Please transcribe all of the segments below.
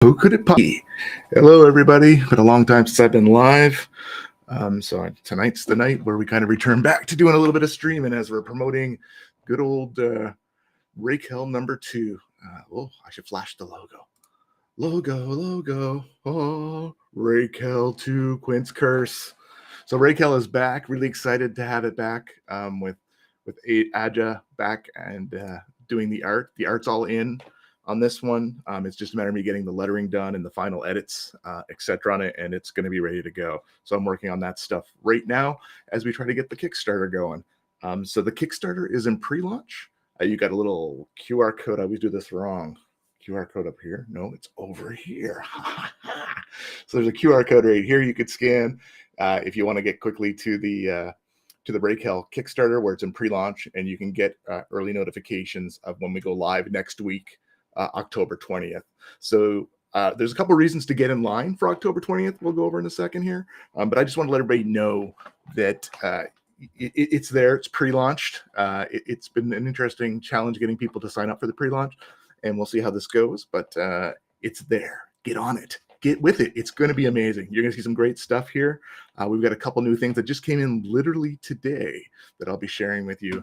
Who could it be? Hello, everybody. Been a long time since I've been live. Tonight's the night where we kind of return back to doing a little bit of streaming as we're promoting good old Rakehell #2. I should flash the logo. Logo. Oh, Rakehell 2 Quint's Curse. So Rakehell is back. Really excited to have it back with Aja back and doing the art. The art's all in on this one. It's just a matter of me getting the lettering done and the final edits, etc. on it, and it's going to be ready to go. So I'm working on that stuff right now as we try to get the Kickstarter going. So the Kickstarter is in pre-launch. You got a little QR code. I always do this wrong. QR code up here. No, it's over here. So there's a QR code right here you could scan if you want to get quickly to the Rakehell Kickstarter, where it's in pre-launch, and you can get early notifications of when we go live next week. October 20th. So there's a couple reasons to get in line for October 20th. We'll go over in a second here. But I just want to let everybody know that it's there. It's pre-launched. It's been an interesting challenge getting people to sign up for the pre-launch, and we'll see how this goes. But it's there. Get on it. Get with it. It's going to be amazing. You're going to see some great stuff here. We've got a couple new things that just came in literally today that I'll be sharing with you.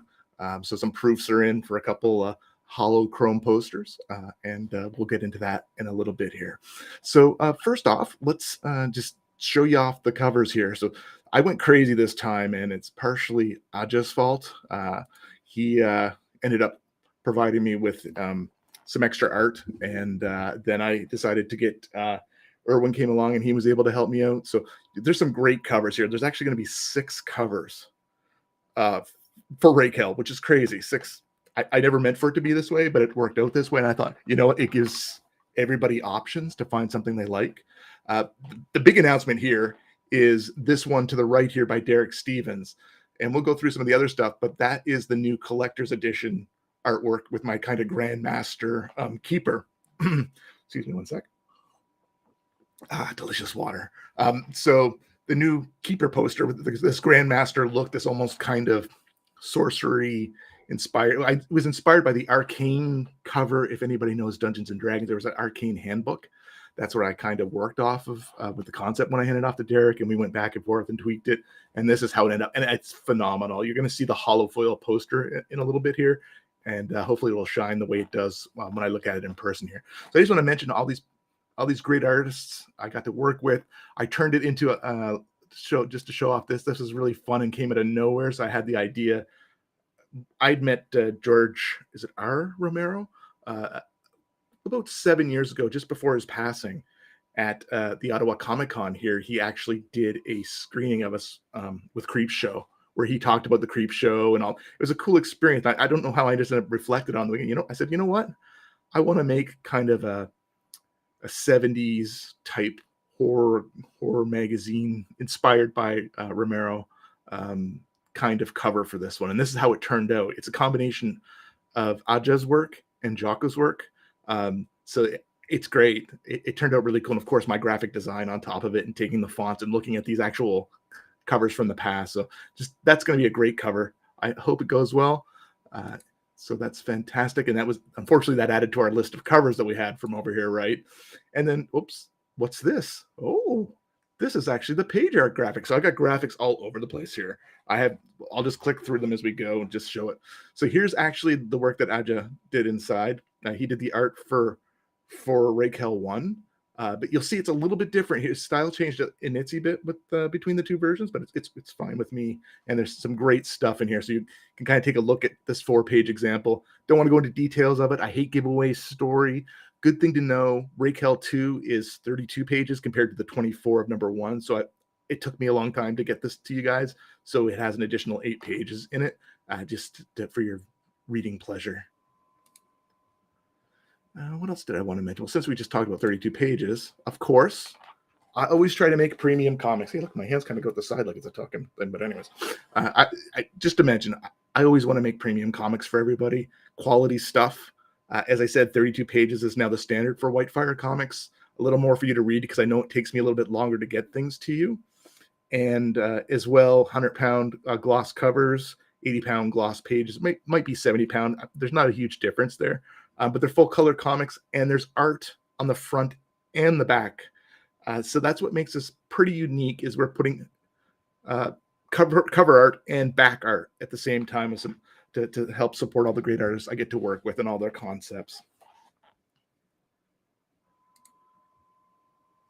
So some proofs are in for a couple hollow chrome posters, and we'll get into that in a little bit here. So first off, let's just show you off the covers here. So I went crazy this time, and it's partially Aja's fault. He ended up providing me with some extra art, and then I decided to get Erwin came along, and he was able to help me out. So there's some great covers here. There's actually going to be 6 covers for Rakehell, which is crazy. 6. I never meant for it to be this way, but it worked out this way. And I thought, you know what? It gives everybody options to find something they like. The big announcement here is this one to the right here by Derek Stevens. And we'll go through some of the other stuff, but that is the new collector's edition artwork with my kind of Grandmaster keeper. Excuse me one sec. Delicious water. So the new keeper poster with this Grandmaster look, this almost kind of sorcery inspired. I was inspired by the Arcane cover. If anybody knows Dungeons and Dragons, there was an Arcane handbook. That's where I kind of worked off of with the concept when I handed off to Derek, and we went back and forth and tweaked it. And this is how it ended up. And it's phenomenal. You're going to see the hollow foil poster in a little bit here, and hopefully it will shine the way it does when I look at it in person here. So I just want to mention all these great artists I got to work with. I turned it into a show just to show off this. This was really fun and came out of nowhere. So I had the idea. I'd met George, is it R. Romero, about 7 years ago, just before his passing at the Ottawa Comic Con here. He actually did a screening of us with Creep Show, where he talked about the Creep Show and all. It was a cool experience. I don't know how I just reflected on the, I said, you know what? I want to make kind of a 70s type horror magazine inspired by Romero kind of cover for this one, and this is how it turned out. It's a combination of Aja's work and Jocko's work, so it's great. It turned out really cool, and of course my graphic design on top of it, and taking the fonts and looking at these actual covers from the past. So just that's going to be a great cover. I hope it goes well. So that's fantastic, and that was, unfortunately, that added to our list of covers that we had from over here, right? And then, oops, what's this? Oh, this is actually the page art graphics. So I got graphics all over the place here. I'll just click through them as we go and just show it. So here's actually the work that Aja did inside. He did the art for Rakehell 1, but you'll see it's a little bit different. His style changed an itsy bit with between the two versions, but it's fine with me. And there's some great stuff in here, so you can kind of take a look at this 4-page example. Don't want to go into details of it. I hate giveaway story. Good thing to know, Rakehell 2 is 32 pages compared to the 24 of #1. So it took me a long time to get this to you guys. So it has an additional 8 pages in it, for your reading pleasure. What else did I want to mention? Well, since we just talked about 32 pages, of course, I always try to make premium comics. Hey, look, my hands kind of go to the side like it's a talking thing. But anyways, just to mention, I always want to make premium comics for everybody. Quality stuff. As I said, 32 pages is now the standard for Whitefire comics. A little more for you to read because I know it takes me a little bit longer to get things to you. And as well, 100-pound gloss covers, 80-pound gloss pages. Might be 70-pound. There's not a huge difference there. But they're full color comics, and there's art on the front and the back. So that's what makes us pretty unique, is we're putting cover art and back art at the same time as some, to help support all the great artists I get to work with and all their concepts.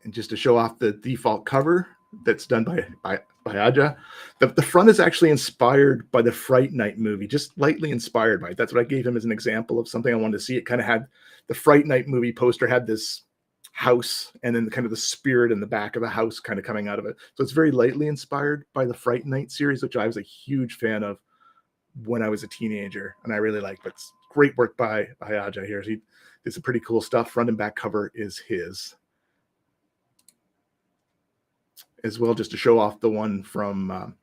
And just to show off the default cover that's done by Aja, the front is actually inspired by the Fright Night movie, just lightly inspired by it. That's what I gave him as an example of something I wanted to see. It kind of had the Fright Night movie poster had this house and then kind of the spirit in the back of the house kind of coming out of it. So it's very lightly inspired by the Fright Night series, which I was a huge fan of when I was a teenager, and I really like. But it's great work by Aja here. He did some pretty cool stuff. Front and back cover is his. As well, just to show off the one from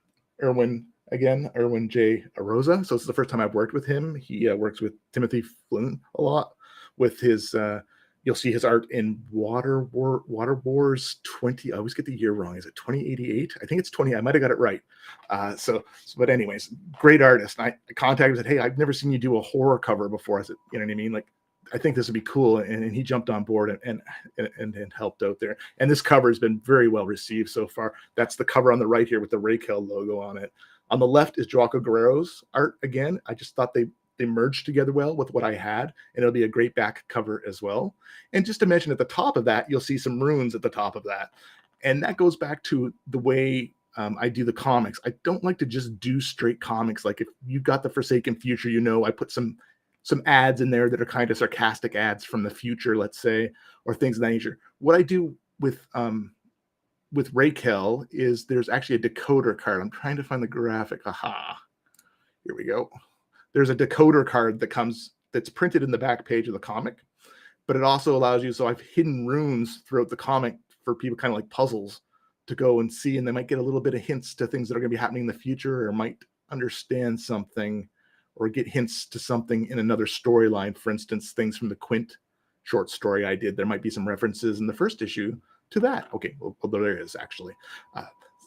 Erwin J. Arosa. So it's the first time I've worked with him. He works with Timothy Flynn a lot with his you'll see his art in Water Wars 20. I always get the year wrong. Is it 2088? I think it's 20. I might have got it right. But anyways, great artist. I contacted him and said, hey, I've never seen you do a horror cover before. I said, you know what I mean? Like, I think this would be cool. And he jumped on board and helped out there. And this cover has been very well received so far. That's the cover on the right here with the Rakehell logo on it. On the left is Joaquin Guerrero's art again. I just thought they merged together well with what I had, and it'll be a great back cover as well. And just to mention, at the top of that, you'll see some runes at the top of that. And that goes back to the way I do the comics. I don't like to just do straight comics. Like if you've got the Forsaken Future, I put some ads in there that are kind of sarcastic ads from the future, let's say, or things of that nature. What I do with Rakehell is there's actually a decoder card. I'm trying to find the graphic. Aha, here we go. There's a decoder card that's printed in the back page of the comic, but it also allows you, so I've hidden runes throughout the comic for people kind of like puzzles to go and see, and they might get a little bit of hints to things that are going to be happening in the future, or might understand something or get hints to something in another storyline. For instance, things from the Quint short story I did, there might be some references in the first issue to that. Okay, well there is actually.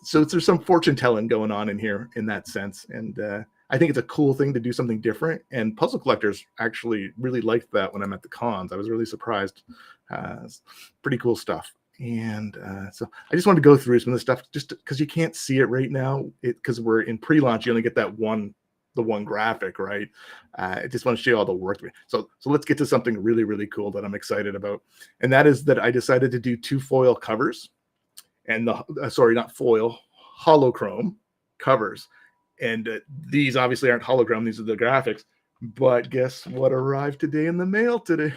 So there's some fortune telling going on in here in that sense. And I think it's a cool thing to do something different. And puzzle collectors actually really liked that when I'm at the cons. I was really surprised. Pretty cool stuff. And so I just wanted to go through some of the stuff just because you can't see it right now. Because we're in pre-launch, you only get the one graphic, right? I just want to show you all the work. So let's get to something really, really cool that I'm excited about. And that is that I decided to do 2 foil covers. And not foil, holochrome covers. And these obviously aren't hologram, these are the graphics. But guess what arrived today in the mail today?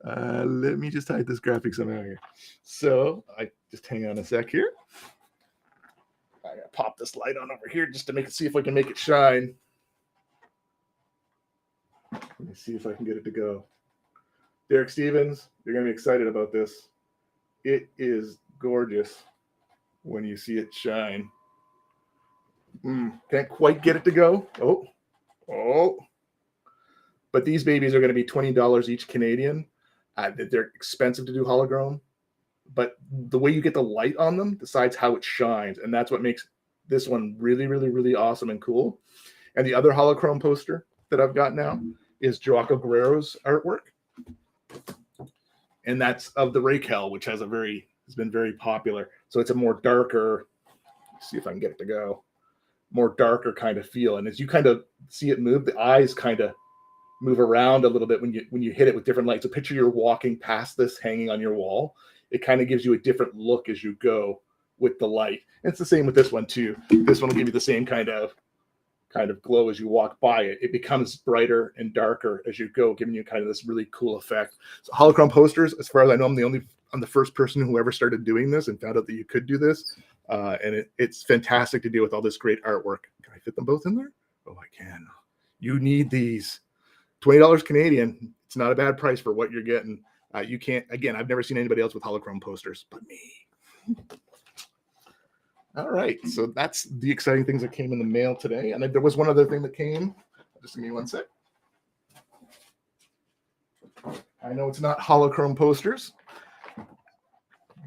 Let me just hide this graphic somehow here. So I just hang on a sec here. I gotta pop this light on over here just to see if I can make it shine. Let me see if I can get it to go. Derek Stevens, you're gonna be excited about this. It is gorgeous when you see it shine. Can't quite get it to go. Oh. But these babies are going to be $20 each Canadian. They're expensive to do hologram, but the way you get the light on them decides how it shines, and that's what makes this one really, really, really awesome and cool. And the other holochrome poster that I've got now is Joaquin Guerrero's artwork, and that's of the Rakehell, which has been very popular. So it's a more darker, let's see if I can get it to go, more darker kind of feel. And as you kind of see it move, the eyes kind of move around a little bit when you hit it with different lights. So picture you're walking past this hanging on your wall. It kind of gives you a different look as you go with the light. And it's the same with this one too. This one will give you the same kind of glow as you walk by it. It becomes brighter and darker as you go, giving you kind of this really cool effect. So holochrome posters, as far as I know, I'm the first person who ever started doing this and found out that you could do this. And it's fantastic to deal with all this great artwork. Can I fit them both in there? Oh, I can. You need these. $20 Canadian. It's not a bad price for what you're getting. You can't, again, I've never seen anybody else with holochrome posters but me. All right. So that's the exciting things that came in the mail today. And there was one other thing that came. Just give me one sec. I know it's not holochrome posters,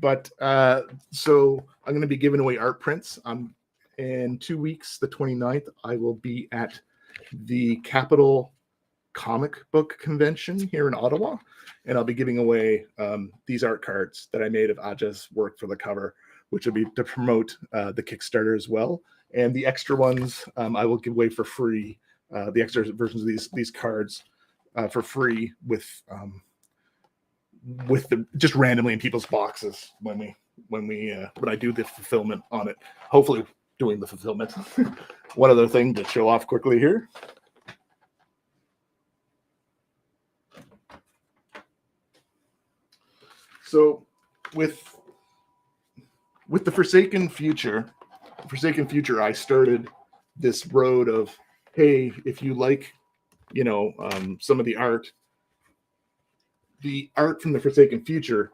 but so I'm going to be giving away art prints. In 2 weeks, the 29th, I will be at the Capital comic book convention here in Ottawa, and I'll be giving away these art cards that I made of Aja's work for the cover, which will be to promote the Kickstarter as well. And the extra ones I will give away for free. The extra versions of these cards for free with the just randomly in people's boxes when I do the fulfillment on it. Hopefully, doing the fulfillment. One other thing to show off quickly here. So with the Forsaken Future, I started this road of, hey, if you like, some of the art from the Forsaken Future,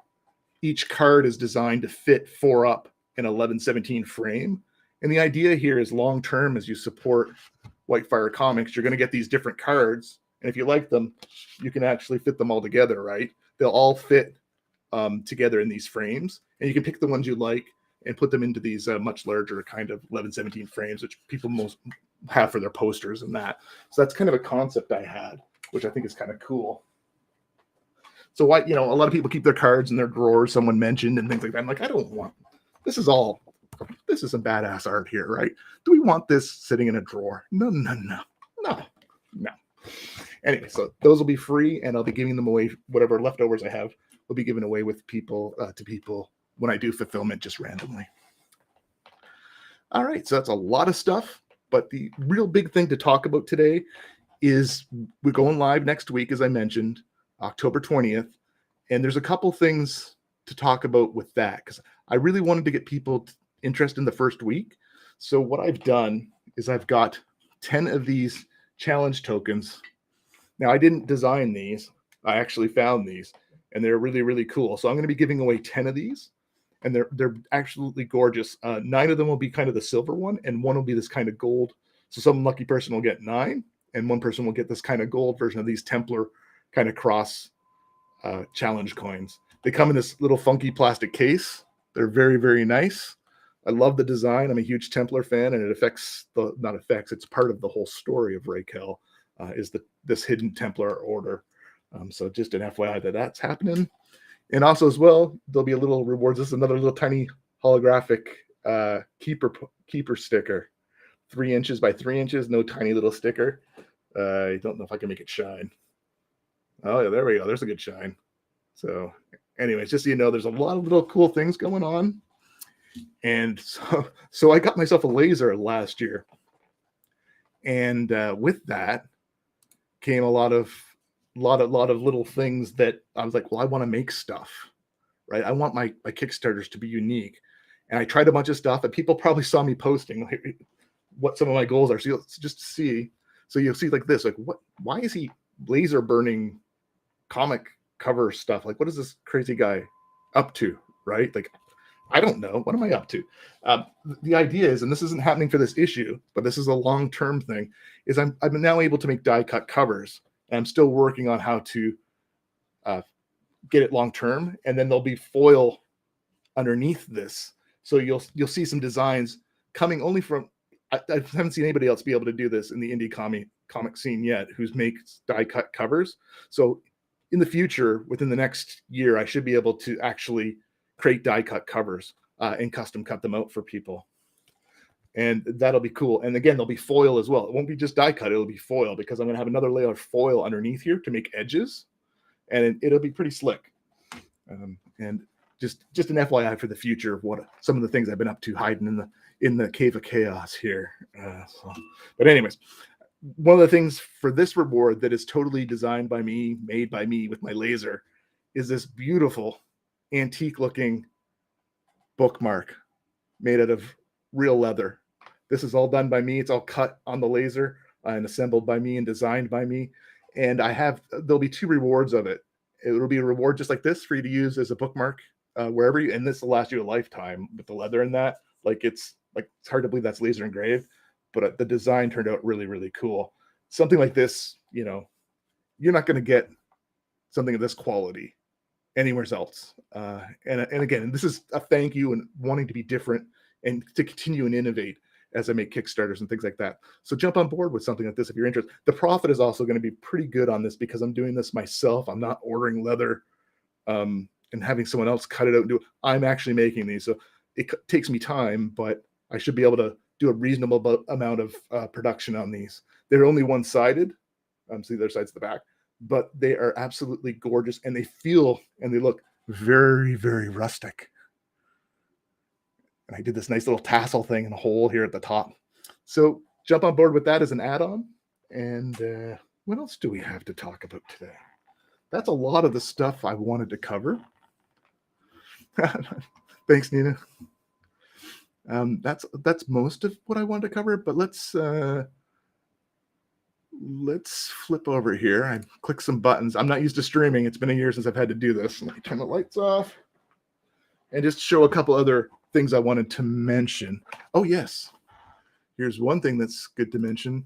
each card is designed to fit 4 up in 11/17 frame. And the idea here is long term, as you support Whitefire Comics, you're going to get these different cards. And if you like them, you can actually fit them all together, right? They'll all fit together in these frames. And you can pick the ones you like and put them into these much larger kind of 11/17 frames, which people most have for their posters and that. So that's kind of a concept I had, which I think is kind of cool. So a lot of people keep their cards in their drawers, someone mentioned, and things like that. I'm like, I don't want, this is some badass art here, right? Do we want this sitting in a drawer? No. Anyway, so those will be free, and I'll be giving them away. Whatever leftovers I have will be given away with people to people when I do fulfillment, just randomly. All right, so that's a lot of stuff, but the real big thing to talk about today is we're going live next week, as I mentioned, October 20th, and there's a couple things to talk about with that, because I really wanted to get people interested in the first week. So what I've done is I've got 10 of these challenge tokens. Now, I didn't design these. I actually found these, and they're really, really cool. So I'm going to be giving away 10 of these, and they're absolutely gorgeous. 9 of them will be kind of the silver one, and 1 will be this kind of gold. So some lucky person will get 9, and 1 person will get this kind of gold version of these Templar kind of cross challenge coins. They come in this little funky plastic case. They're very, very nice. I love the design. I'm a huge Templar fan, and it's part of the whole story of Rakehell, is this hidden Templar order. So just an FYI that's happening. And also as well, there'll be a little rewards. This is another little tiny holographic keeper sticker. 3 inches by 3 inches, no tiny little sticker. I don't know if I can make it shine. Oh yeah, there we go. There's a good shine. So anyways, just so you know, there's a lot of little cool things going on. And so I got myself a laser last year. And with that came a lot of little things that I was like, well, I want to make stuff, right? I want my Kickstarters to be unique. And I tried a bunch of stuff, and people probably saw me posting what some of my goals are. So just to see, so you'll see like this, like why is he laser burning comic cover stuff? Like, what is this crazy guy up to, right? Like, I don't know. What am I up to? The idea is, and this isn't happening for this issue, but this is a long-term thing, is I'm now able to make die-cut covers. And I'm still working on how to get it long-term. And then there'll be foil underneath this. So you'll see some designs coming only from, I haven't seen anybody else be able to do this in the indie comic scene yet, who's makes die-cut covers. So in the future, within the next year, I should be able to actually create die-cut covers and custom cut them out for people. And that'll be cool. And again, there'll be foil as well. It won't be just die-cut, it'll be foil, because I'm going to have another layer of foil underneath here to make edges. And it'll be pretty slick. And just an FYI for the future of what some of the things I've been up to hiding in the cave of chaos here. But anyways, one of the things for this reward that is totally designed by me, made by me with my laser, is this beautiful antique looking bookmark made out of real leather. This is all done by me. It's all cut on the laser and assembled by me and designed by me. And there'll be 2 rewards of it. It'll be a reward just like this for you to use as a bookmark wherever you, and this will last you a lifetime with the leather in that. It's hard to believe that's laser engraved, but the design turned out really, really cool. Something like this, you're not going to get something of this quality anywhere else. And again, this is a thank you and wanting to be different and to continue and innovate. as I make Kickstarters and things like that. So jump on board with something like this if you're interested. The profit is also going to be pretty good on this because I'm doing this myself. I'm not ordering leather and having someone else cut it out and do it. I'm actually making these. So it takes me time, but I should be able to do a reasonable amount of production on these. They're only one-sided. So the other side's the back, but they are absolutely gorgeous, and they feel and they look very, very rustic. And I did this nice little tassel thing in a hole here at the top. So jump on board with that as an add-on. And what else do we have to talk about today? That's a lot of the stuff I wanted to cover. Thanks, Nina. That's most of what I wanted to cover, but let's flip over here. I click some buttons. I'm not used to streaming. It's been a year since I've had to do this. Let me turn the lights off and just show a couple other things I wanted to mention. Oh, yes. Here's one thing that's good to mention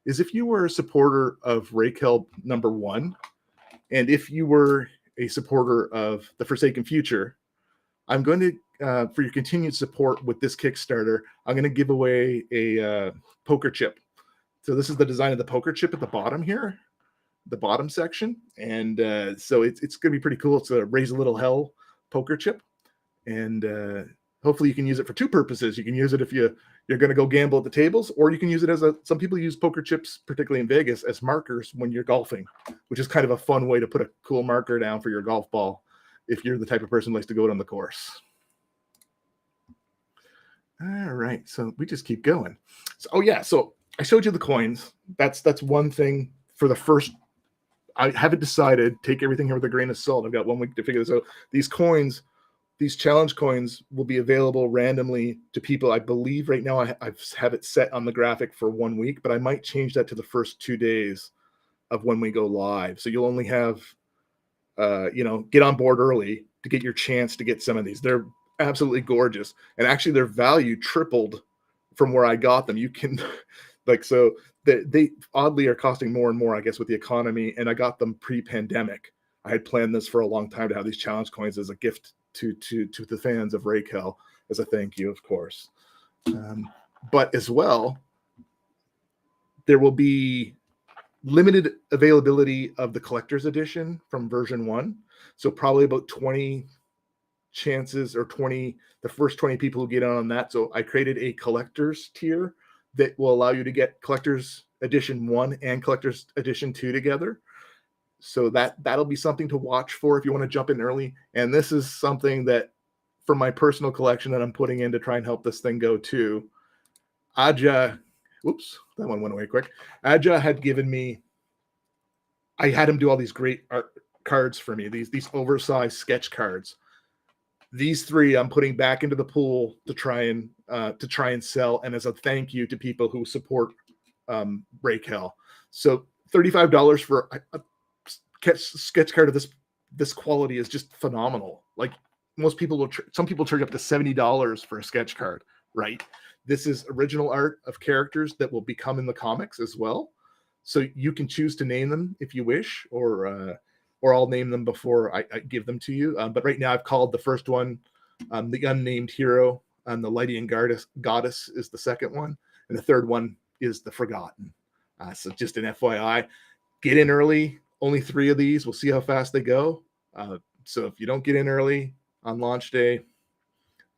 is if you were a supporter of Rakehell #1, and if you were a supporter of The Forsaken Future, I'm going to, for your continued support with this Kickstarter, I'm going to give away a poker chip. So this is the design of the poker chip at the bottom here, the bottom section. And so it's going to be pretty cool. It's a Raise a Little Hell poker chip. And hopefully you can use it for two purposes. You can use it if you're going to go gamble at the tables, or you can use it as some people use poker chips, particularly in Vegas, as markers when you're golfing, which is kind of a fun way to put a cool marker down for your golf ball if you're the type of person who likes to go out on the course. All right, so we just keep going. So, oh yeah, so I showed you the coins. That's one thing for the first. I haven't decided. Take everything here with a grain of salt. I've got 1 week to figure this out. These coins, these challenge coins, will be available randomly to people. I believe right now I have it set on the graphic for 1 week, but I might change that to the first 2 days of when we go live. So you'll only have, get on board early to get your chance to get some of these. They're absolutely gorgeous, and actually their value tripled from where I got them. You can so they oddly are costing more and more, I guess, with the economy, and I got them pre-pandemic. I had planned this for a long time to have these challenge coins as a gift to the fans of Rakehell, as a thank you, of course. But as well, there will be limited availability of the collector's edition from version 1. So probably about 20 chances, or the first 20 people who get on that. So I created a collector's tier that will allow you to get collector's edition 1 and collector's edition 2 together. So that'll be something to watch for if you want to jump in early. And this is something that, from my personal collection, that I'm putting in to try and help this thing go too. Aja, whoops, that one went away quick. Aja had given me, I had him do all these great art cards for me, these oversized sketch cards. These 3 I'm putting back into the pool to try and sell, and as a thank you to people who support Rakehell. So $35 for a sketch card of this quality is just phenomenal. Like, most people some people charge up to $70 for a sketch card, right? This is original art of characters that will become in the comics as well. So you can choose to name them if you wish, or I'll name them before I give them to you. But right now I've called the first one the Unnamed Hero, and the Lydian Goddess is the second one, and the third one is the Forgotten. So just an FYI, get in early. Only 3 of these. We'll see how fast they go. So if you don't get in early on launch day,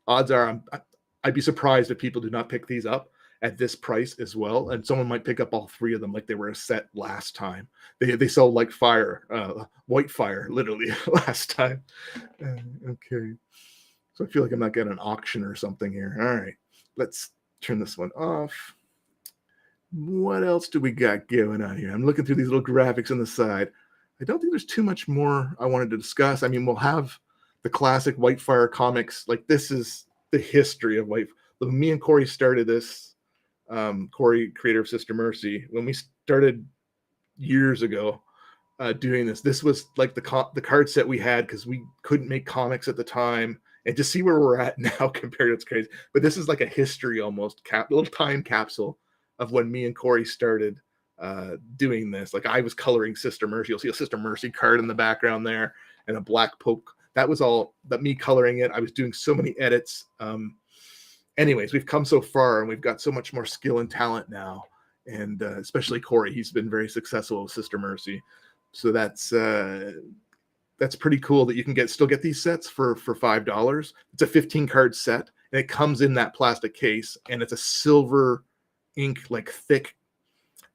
odds are I'd be surprised if people do not pick these up at this price as well. And someone might pick up all 3 of them like they were a set last time. They sell like fire, white fire, literally last time. Okay. So I feel like I'm not getting an auction or something here. All right. Let's turn this one off. What else do we got going on here? I'm looking through these little graphics on the side. I don't think there's too much more I wanted to discuss. I mean, we'll have the classic Whitefire comics. Like, this is the history of White. Me and Corey started this. Corey, creator of Sister Mercy, when we started years ago doing this was like the card set we had, because we couldn't make comics at the time. And to see where we're at now compared to, it's crazy. But this is like a history almost, little time capsule of when me and Corey started doing this. Like, I was coloring Sister Mercy. You'll see a Sister Mercy card in the background there, and a black poke. That was all that me coloring it. I was doing so many edits. anyways, we've come so far and we've got so much more skill and talent now. And especially Corey, he's been very successful with Sister Mercy. So that's pretty cool that you can still get these sets for $5. It's a 15 card set, and it comes in that plastic case, and it's a silver ink, like thick.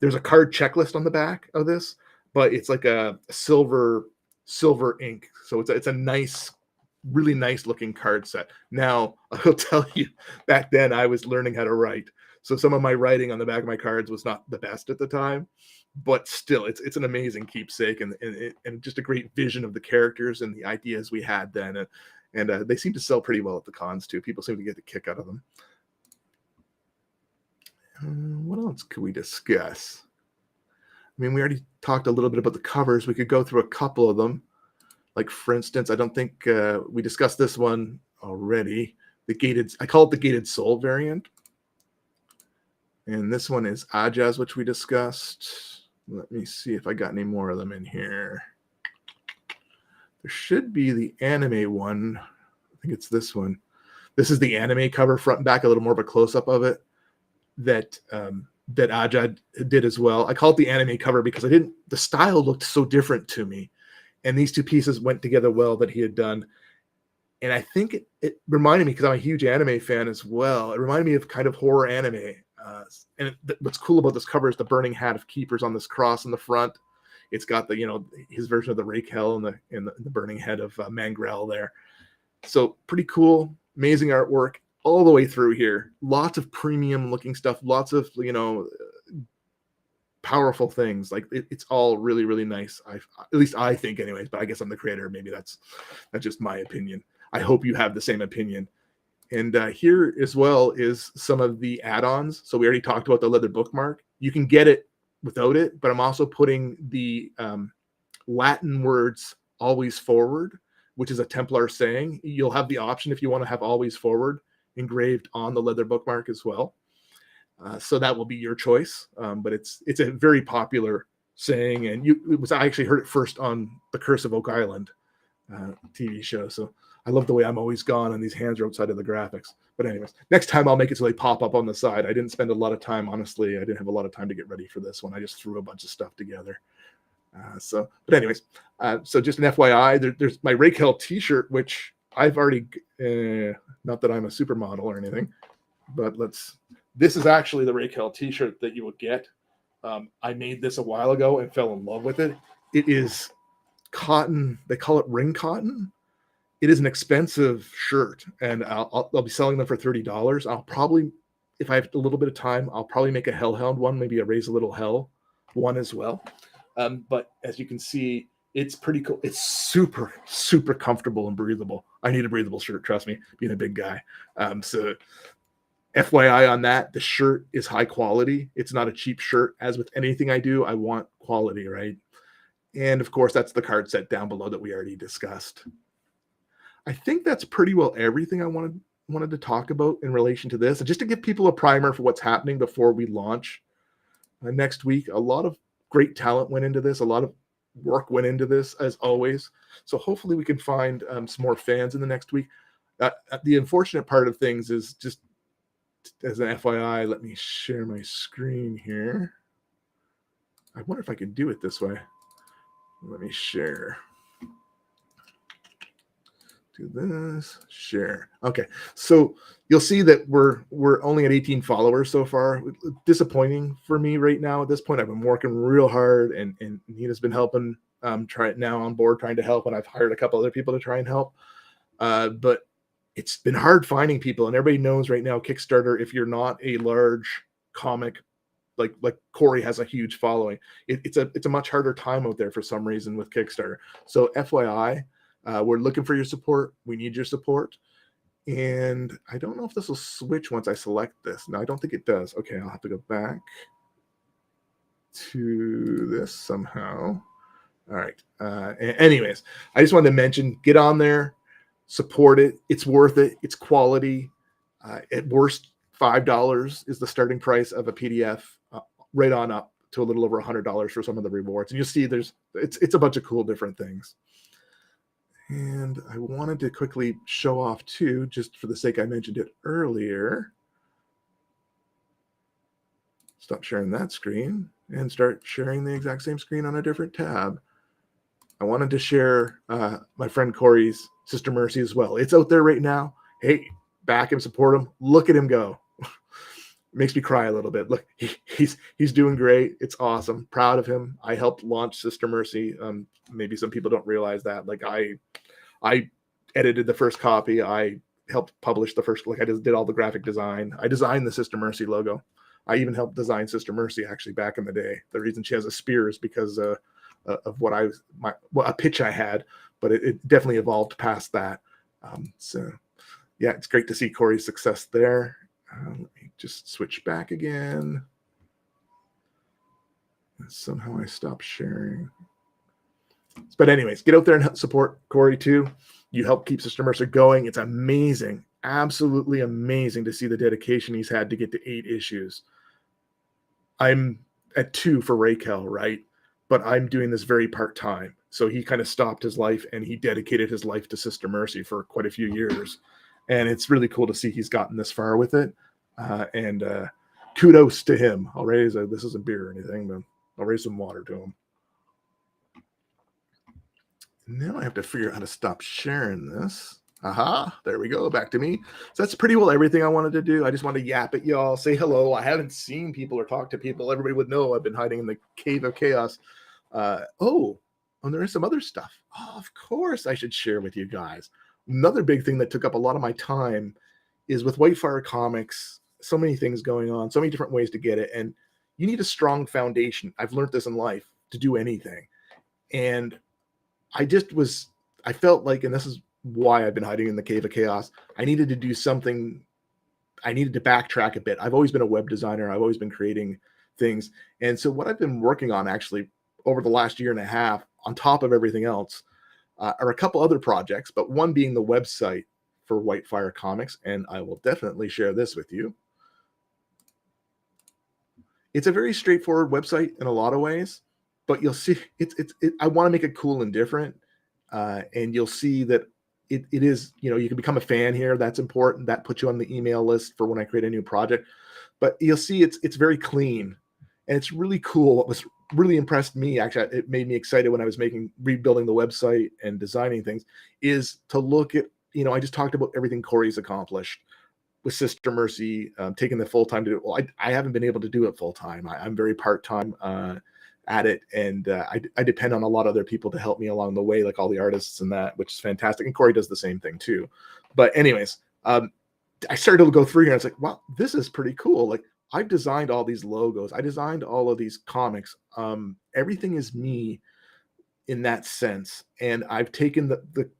There's a card checklist on the back of this, but it's like a silver ink. So it's a nice, really nice looking card set. Now, I'll tell you, back then I was learning how to write. So some of my writing on the back of my cards was not the best at the time, but still, it's an amazing keepsake and just a great vision of the characters and the ideas we had then. And they seem to sell pretty well at the cons too. People seem to get a kick out of them. What else could we discuss? I mean, we already talked a little bit about the covers. We could go through a couple of them. Like, for instance, I don't think we discussed this one already. I call it the Gated Soul variant. And this one is Ajaz, which we discussed. Let me see if I got any more of them in here. There should be the anime one. I think it's this one. This is the anime cover, front and back, a little more of a close-up of it that Ajaz did as well. I call it the anime cover because the style looked so different to me. And these two pieces went together well that he had done. And I think it reminded me, because I'm a huge anime fan as well, it reminded me of kind of horror anime. What's cool about this cover is the burning hat of Keepers on this cross in the front. It's got his version of the Rakehell and the burning head of Mangrel there. So pretty cool, amazing artwork all the way through here. Lots of premium looking stuff, lots of powerful things. Like it's all really, really nice. At least I think anyways, but I guess I'm the creator. Maybe that's just my opinion. I hope you have the same opinion. And here as well is some of the add-ons. So we already talked about the leather bookmark. You can get it without it, but I'm also putting the Latin words always forward, which is a Templar saying. You'll have the option if you want to have always forward engraved on the leather bookmark as well. So that will be your choice. But it's a very popular saying, and I actually heard it first on the Curse of Oak Island TV show. So I love the way I'm always gone and these hands are outside of the graphics. But anyways, next time I'll make it so they pop up on the side. I didn't spend a lot of time, honestly. I didn't have a lot of time to get ready for this one. I just threw a bunch of stuff together. But anyways, so just an FYI, there's my Rakehell t-shirt, which I've already, not that I'm a supermodel or anything, but this is actually the Rakehell t-shirt that you will get. I made this a while ago and fell in love with it. It is cotton. They call it ring cotton. It is an expensive shirt, and I'll be selling them for $30. I'll probably, if I have a little bit of time, I'll probably make a Hellhound one, maybe a Raise a Little Hell one as well. But as you can see, it's pretty cool. It's super, super comfortable and breathable. I need a breathable shirt, trust me, being a big guy. So FYI on that, the shirt is high quality. It's not a cheap shirt. As with anything I do, I want quality, right? And of course, that's the card set down below that we already discussed. I think that's pretty well everything I wanted to talk about in relation to this. And just to give people a primer for what's happening before we launch next week, a lot of great talent went into this. A lot of work went into this, as always. So hopefully we can find some more fans in the next week. The unfortunate part of things is, just as an FYI, let me share my screen here. I wonder if I could do it this way. Let me share. Do this, share. Okay, so you'll see that we're only at 18 followers so far. Disappointing for me right now at this point. I've been working real hard, and Nina's been helping, now on board trying to help, and I've hired a couple other people to try and help. But it's been hard finding people, and everybody knows right now Kickstarter, if you're not a large comic, like Corey has a huge following, it's a much harder time out there for some reason with Kickstarter. So FYI, we're looking for your support. We need your support. And I don't know if this will switch once I select this. No, I don't think it does. Okay, I'll have to go back to this somehow. All right. Anyways, I just wanted to mention, get on there, support it. It's worth it. It's quality. At worst, $5 is the starting price of a PDF, right on up to a little over $100 for some of the rewards. And you'll see it's a bunch of cool different things. And I wanted to quickly show off too, just for the sake I mentioned it earlier. Stop sharing that screen and start sharing the exact same screen on a different tab. I wanted to share my friend Corey's Sister Mercy as well. It's out there right now. Hey, back him, support him. Look at him go. Makes me cry a little bit. Look, he's doing great. It's awesome. Proud of him. I helped launch Sister Mercy. Maybe some people don't realize that. Like I edited the first copy. I helped publish the first. Like I just did all the graphic design. I designed the Sister Mercy logo. I even helped design Sister Mercy actually back in the day. The reason she has a spear is because of what a pitch I had, but it definitely evolved past that. So yeah, it's great to see Corey's success there. Let me just switch back again. Somehow I stopped sharing. But anyways, get out there and support Corey too. You help keep Sister Mercy going. It's amazing, absolutely amazing to see the dedication he's had to get to 8 issues. I'm at 2 for Rakehell, right? But I'm doing this very part-time. So he kind of stopped his life and he dedicated his life to Sister Mercy for quite a few years. And it's really cool to see he's gotten this far with it. And kudos to him. This isn't beer or anything, but I'll raise some water to him. Now I have to figure out how to stop sharing this. Aha, there we go. Back to me. So that's pretty well everything I wanted to do. I just wanted to yap at y'all, say hello. I haven't seen people or talked to people. Everybody would know I've been hiding in the cave of chaos. And there is some other stuff. Oh, of course I should share with you guys. Another big thing that took up a lot of my time is with Whitefire Comics. So many things going on, so many different ways to get it. And you need a strong foundation. I've learned this in life to do anything. And I felt like, and this is why I've been hiding in the cave of chaos, I needed to do something. I needed to backtrack a bit. I've always been a web designer. I've always been creating things. And so what I've been working on actually over the last year and a half, on top of everything else, are a couple other projects, but one being the website for Whitefire Comics. And I will definitely share this with you. It's a very straightforward website in a lot of ways, but you'll see I want to make it cool and different. And you'll see that it is, you can become a fan here. That's important. That puts you on the email list for when I create a new project. But you'll see it's very clean and it's really cool. What was really impressed me, actually, it made me excited when I was rebuilding the website and designing things, is to look at, I just talked about everything Corey's accomplished with Sister Mercy, taking the full time to do it. Well, I haven't been able to do it full time. I'm very part time at it, and I depend on a lot of other people to help me along the way, like all the artists and that, which is fantastic. And Corey does the same thing too. But anyways, I started to go through here and it's like, wow, this is pretty cool. Like I've designed all these logos. I designed all of these comics. Everything is me in that sense. And I've taken the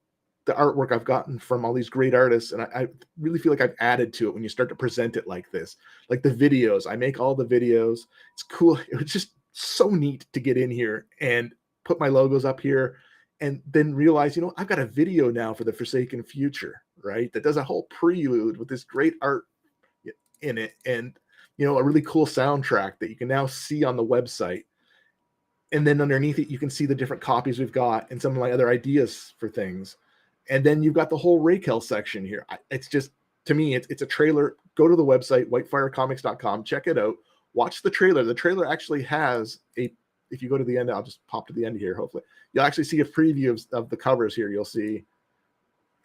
artwork I've gotten from all these great artists, and I really feel like I've added to it when you start to present it like this. Like the videos, I make all the videos. It's cool. It was just so neat to get in here and put my logos up here and then realize, I've got a video now for the Forsaken Future, right? That does a whole prelude with this great art in it and, a really cool soundtrack that you can now see on the website. And then underneath it, you can see the different copies we've got and some of my other ideas for things. And then you've got the whole Rakehell section here. It's just, to me, it's a trailer. Go to the website, whitefirecomics.com, check it out. Watch the trailer. The trailer actually has if you go to the end, I'll just pop to the end here, hopefully. You'll actually see a preview of the covers here. You'll see,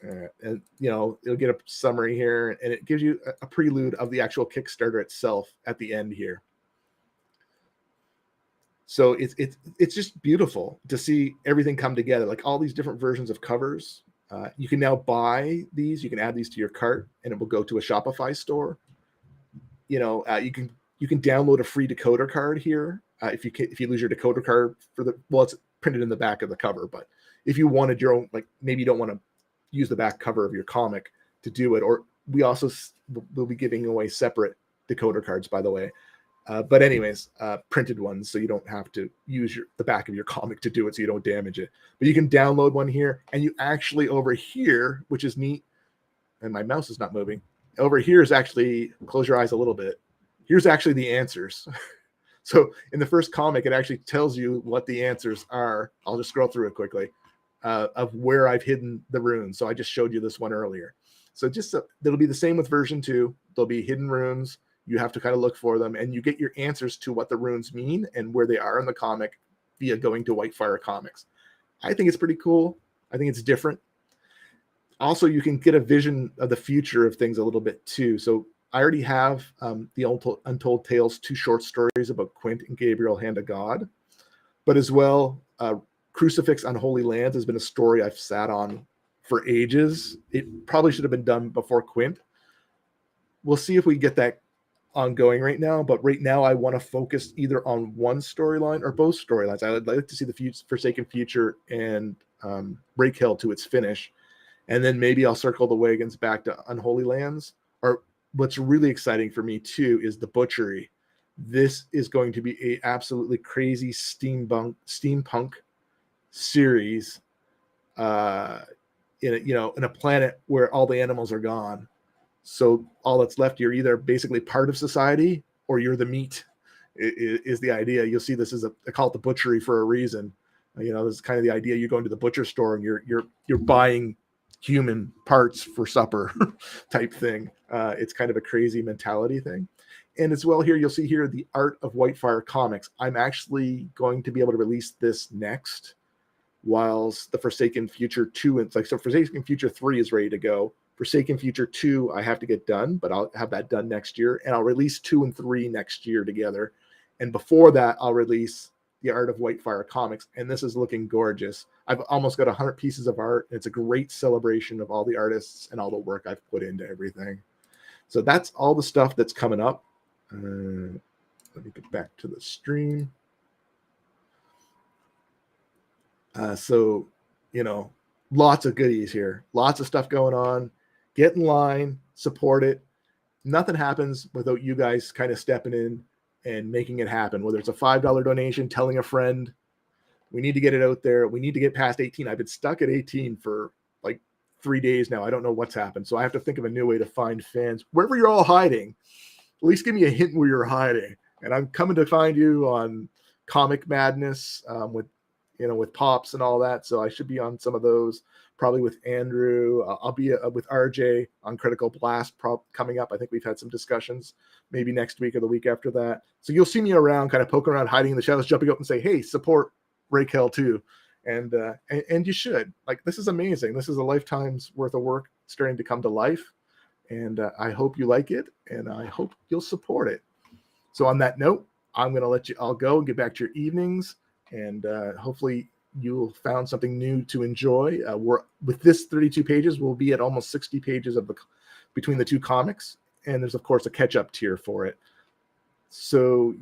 and it'll get a summary here, and it gives you a prelude of the actual Kickstarter itself at the end here. So it's just beautiful to see everything come together, like all these different versions of covers. You can now buy these. You can add these to your cart, and it will go to a Shopify store. You can download a free decoder card here. If you lose your decoder card it's printed in the back of the cover. But if you wanted your own, like maybe you don't want to use the back cover of your comic to do it, or we also will be giving away separate decoder cards, by the way. But anyways, printed ones, so you don't have to use the back of your comic to do it, so you don't damage it. But you can download one here, and you actually over here, which is neat, and my mouse is not moving. Over here is actually, close your eyes a little bit. Here's actually the answers. So in the first comic, it actually tells you what the answers are. I'll just scroll through it quickly. of where I've hidden the runes. So I just showed you this one earlier. So it'll be the same with version 2. There'll be hidden runes. You have to kind of look for them, and you get your answers to what the runes mean and where they are in the comic via going to Whitefire Comics. I think it's pretty cool. I think it's different. Also, you can get a vision of the future of things a little bit too. So I already have the Untold Tales 2 short stories about Quint and Gabriel, Hand of God. But as well, Crucifix on Holy Lands has been a story I've sat on for ages. It probably should have been done before Quint. We'll see if we get that ongoing right now, but right now I want to focus either on one storyline or both storylines. I would like to see the Forsaken Future and Rakehell to its finish, and then maybe I'll circle the wagons back to Unholy Lands. Or what's really exciting for me too is the Butchery. This is going to be a absolutely crazy steampunk series in a planet where all the animals are gone. So all that's left, you're either basically part of society or you're the meat, is the idea. You'll see this as I call it the Butchery for a reason. This is kind of the idea. You go into the butcher store and you're buying human parts for supper type thing. It's kind of a crazy mentality thing. And as well here, you'll see here the Art of Whitefire Comics. I'm actually going to be able to release this next, whilst the Forsaken Future 2, so Forsaken Future 3 is ready to go. Forsaken Future 2, I have to get done, but I'll have that done next year, and I'll release 2 and 3 next year together. And before that, I'll release the Art of Whitefire Comics, and this is looking gorgeous. I've almost got 100 pieces of art. It's a great celebration of all the artists and all the work I've put into everything. So that's all the stuff that's coming up. Let me get back to the stream. So, lots of goodies here. Lots of stuff going on. Get in line, support it. Nothing happens without you guys kind of stepping in and making it happen, whether it's a $5 donation, telling a friend. We need to get it out there. We need to get past 18. I've been stuck at 18 for like 3 days now. I don't know what's happened. So I have to think of a new way to find fans. Wherever you're all hiding, at least give me a hint where you're hiding. And I'm coming to find you on Comic Madness with Pops and all that. So I should be on some of those, probably with Andrew. I'll be with RJ on Critical Blast coming up. I think we've had some discussions maybe next week or the week after that. So you'll see me around, kind of poking around, hiding in the shadows, jumping up and say, hey, support Rakehell too. And you should. Like, this is amazing. This is a lifetime's worth of work starting to come to life. And I hope you like it, and I hope you'll support it. So on that note, I'm going to let you all go and get back to your evenings. And hopefully you'll found something new to enjoy. With this 32 pages, we'll be at almost 60 pages between the two comics. And there's, of course, a catch-up tier for it. So,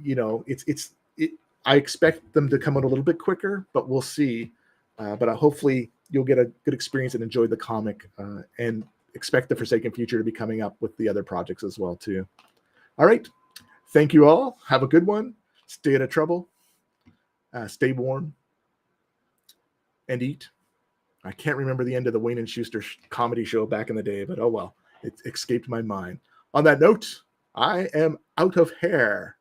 I expect them to come out a little bit quicker, but we'll see. But hopefully you'll get a good experience and enjoy the comic, and expect the Forsaken Future to be coming up with the other projects as well, too. All right. Thank you all. Have a good one. Stay out of trouble. Stay warm and eat. I can't remember the end of the Wayne and Schuster comedy show back in the day, but oh well, it escaped my mind. On that note, I am out of hair.